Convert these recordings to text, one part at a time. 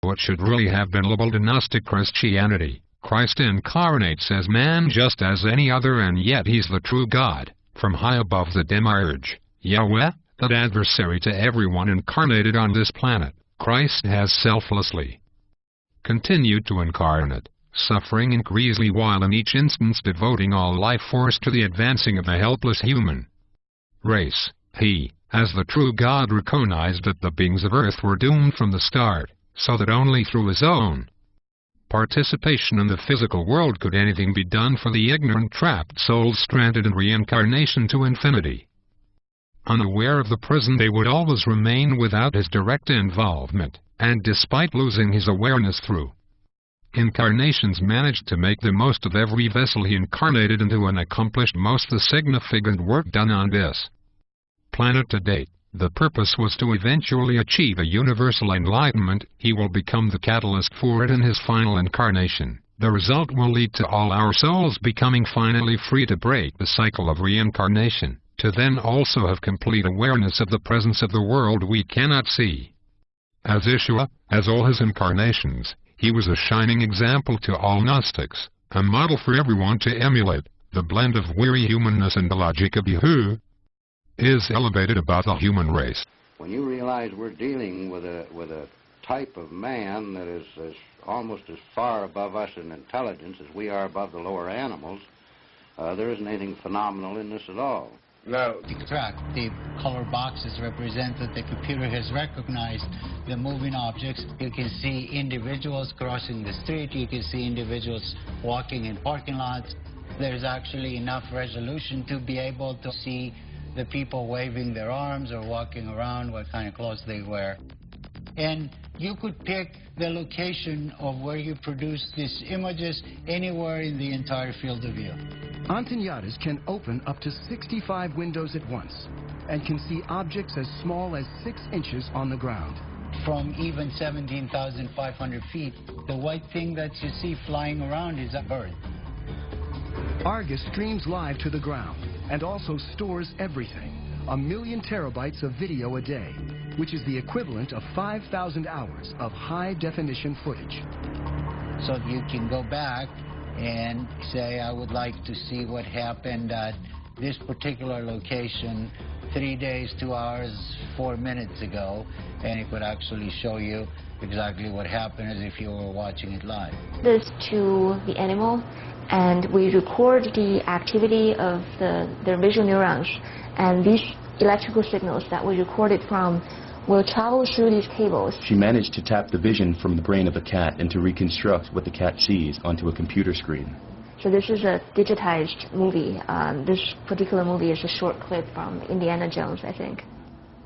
what should really have been labeled Gnostic Christianity. Christ incarnates as man just as any other, and yet he's the true God, from high above the demiurge, Yahweh, that adversary to everyone incarnated on this planet. Christ has selflessly continued to incarnate, suffering increasingly while in each instance devoting all life force to the advancing of the helpless human race. He, as the true God, recognized that the beings of Earth were doomed from the start, so that only through his own participation in the physical world could anything be done for the ignorant trapped souls stranded in reincarnation to infinity. Unaware of the prison they would always remain without his direct involvement, and despite losing his awareness through incarnations managed to make the most of every vessel he incarnated into and accomplished most of the significant work done on this planet to date. The purpose was to eventually achieve a universal enlightenment. He will become the catalyst for it in his final incarnation. The result will lead to all our souls becoming finally free to break the cycle of reincarnation, to then also have complete awareness of the presence of the world we cannot see. As Yeshua, as all his incarnations, he was a shining example to all Gnostics, a model for everyone to emulate. The blend of weary humanness and the logic of who is elevated above the human race. When you realize we're dealing with a type of man that is almost as far above us in intelligence as we are above the lower animals, there isn't anything phenomenal in this at all. No. The color boxes represent that the computer has recognized the moving objects. You can see individuals crossing the street. You can see individuals walking in parking lots. There's actually enough resolution to be able to see the people waving their arms or walking around, what kind of clothes they wear. And you could pick the location of where you produce these images anywhere in the entire field of view. Antennadas can open up to 65 windows at once and can see objects as small as 6 inches on the ground. From even 17,500 feet, the white thing that you see flying around is a bird. Argus streams live to the ground and also stores everything, 1 million terabytes of video a day, which is the equivalent of 5,000 hours of high-definition footage. So you can go back and say, I would like to see what happened at this particular location 3 days, 2 hours, 4 minutes ago, and it would actually show you exactly what happened as if you were watching it live. This to the animal, and we record the activity of the visual neurons, and these electrical signals that we recorded from will travel through these cables. She managed to tap the vision from the brain of a cat and to reconstruct what the cat sees onto a computer screen. So this is a digitized movie. This particular movie is a short clip from Indiana Jones, I think.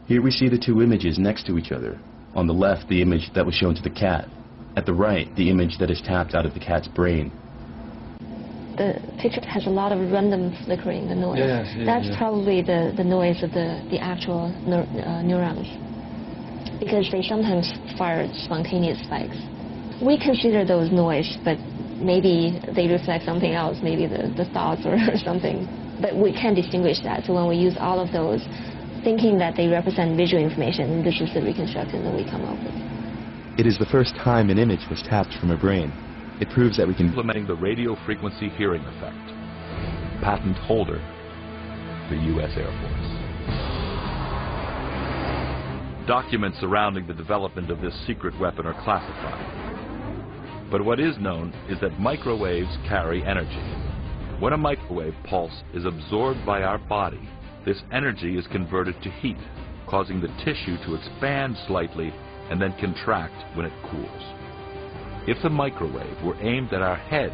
Here we see the two images next to each other. On the left, the image that was shown to the cat. At the right, the image that is tapped out of the cat's brain. The picture has a lot of random flickering, the noise. That's probably the noise of the actual neurons, because they sometimes fire spontaneous spikes. We consider those noise, but maybe they reflect something else, maybe the thoughts or something. But we can distinguish that, so when we use all of those, thinking that they represent visual information, this is the reconstruction that we come up with. It is the first time an image was tapped from a brain. It proves that we can implementing the radio frequency hearing effect. Patent holder, the U.S. Air Force. Documents surrounding the development of this secret weapon are classified. But what is known is that microwaves carry energy. When a microwave pulse is absorbed by our body, this energy is converted to heat, causing the tissue to expand slightly and then contract when it cools. If the microwave were aimed at our head,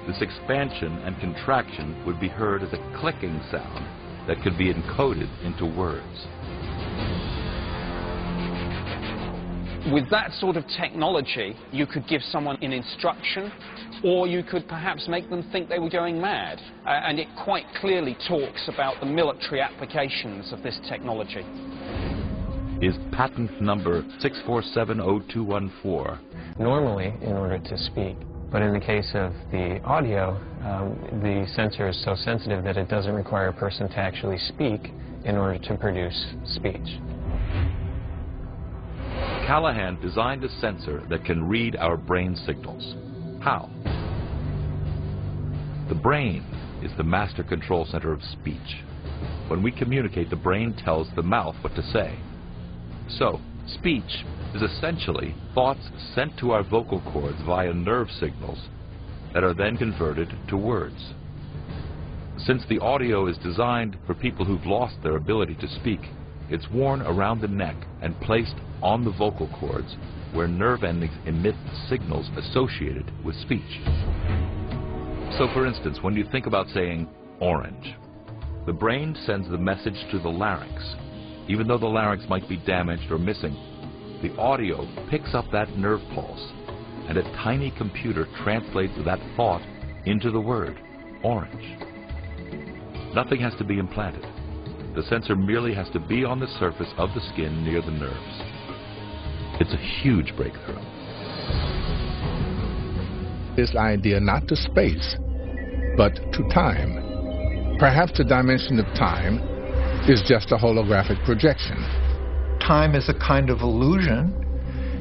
this expansion and contraction would be heard as a clicking sound that could be encoded into words. With that sort of technology, you could give someone an instruction, or you could perhaps make them think they were going mad. And it quite clearly talks about the military applications of this technology. Is patent number 6470214. Normally, in order to speak, but in the case of the audio, the sensor is so sensitive that it doesn't require a person to actually speak in order to produce speech. Callahan designed a sensor that can read our brain signals. How? The brain is the master control center of speech. When we communicate, the brain tells the mouth what to say. So, speech is essentially thoughts sent to our vocal cords via nerve signals that are then converted to words. Since the audio is designed for people who've lost their ability to speak, it's worn around the neck and placed on the vocal cords where nerve endings emit signals associated with speech. So for instance, when you think about saying orange, the brain sends the message to the larynx. Even though the larynx might be damaged or missing, the audio picks up that nerve pulse, and a tiny computer translates that thought into the word, orange. Nothing has to be implanted. The sensor merely has to be on the surface of the skin near the nerves. It's a huge breakthrough. This idea not to space, but to time. Perhaps the dimension of time is just a holographic projection. Time is a kind of illusion,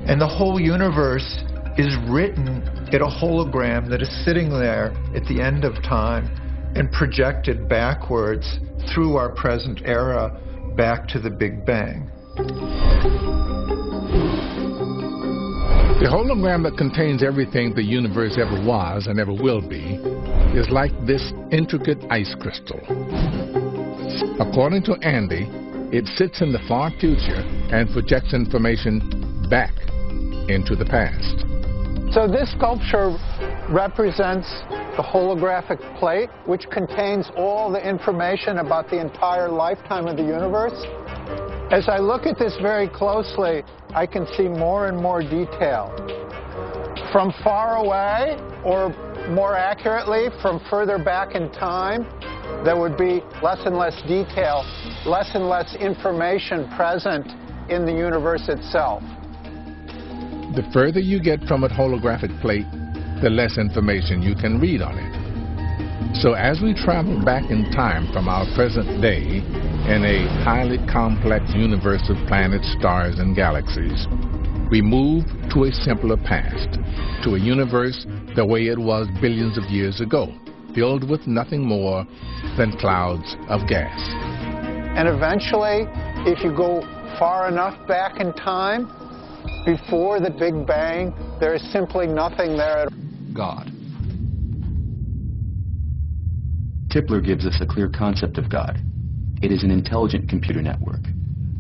and the whole universe is written in a hologram that is sitting there at the end of time and projected backwards through our present era back to the Big Bang. The hologram that contains everything the universe ever was and ever will be is like this intricate ice crystal. According to Andy, it sits in the far future and projects information back into the past. So this sculpture represents the holographic plate, which contains all the information about the entire lifetime of the universe. As I look at this very closely, I can see more and more detail. From far away, or more accurately, from further back in time, there would be less and less detail, less and less information present in the universe itself. The further you get from a holographic plate, the less information you can read on it. So as we travel back in time from our present day in a highly complex universe of planets, stars, and galaxies, we move to a simpler past, to a universe the way it was billions of years ago, filled with nothing more than clouds of gas. And eventually, if you go far enough back in time, before the Big Bang, there is simply nothing there at all. God. Tipler gives us a clear concept of God. It is an intelligent computer network,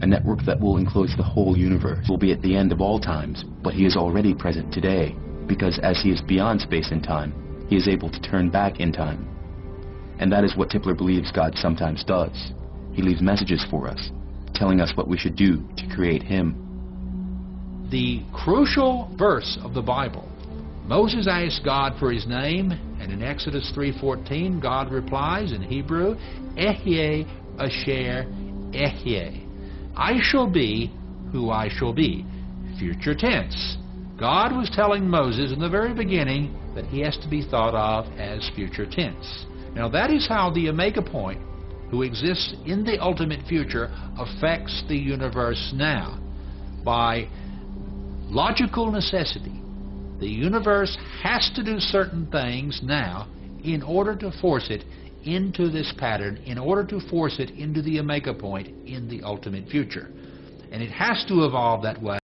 a network that will enclose the whole universe, will be at the end of all times, but he is already present today, because as he is beyond space and time, he is able to turn back in time. And that is what Tipler believes God sometimes does. He leaves messages for us, telling us what we should do to create him. The crucial verse of the Bible. Moses asked God for his name, and in Exodus 3:14, God replies in Hebrew, Ehyeh Asher Ehyeh. I shall be who I shall be. Future tense. God was telling Moses in the very beginning that he has to be thought of as future tense. Now that is how the Omega Point, who exists in the ultimate future, affects the universe now. By logical necessity, the universe has to do certain things now in order to force it into this pattern, in order to force it into the Omega Point in the ultimate future. And it has to evolve that way.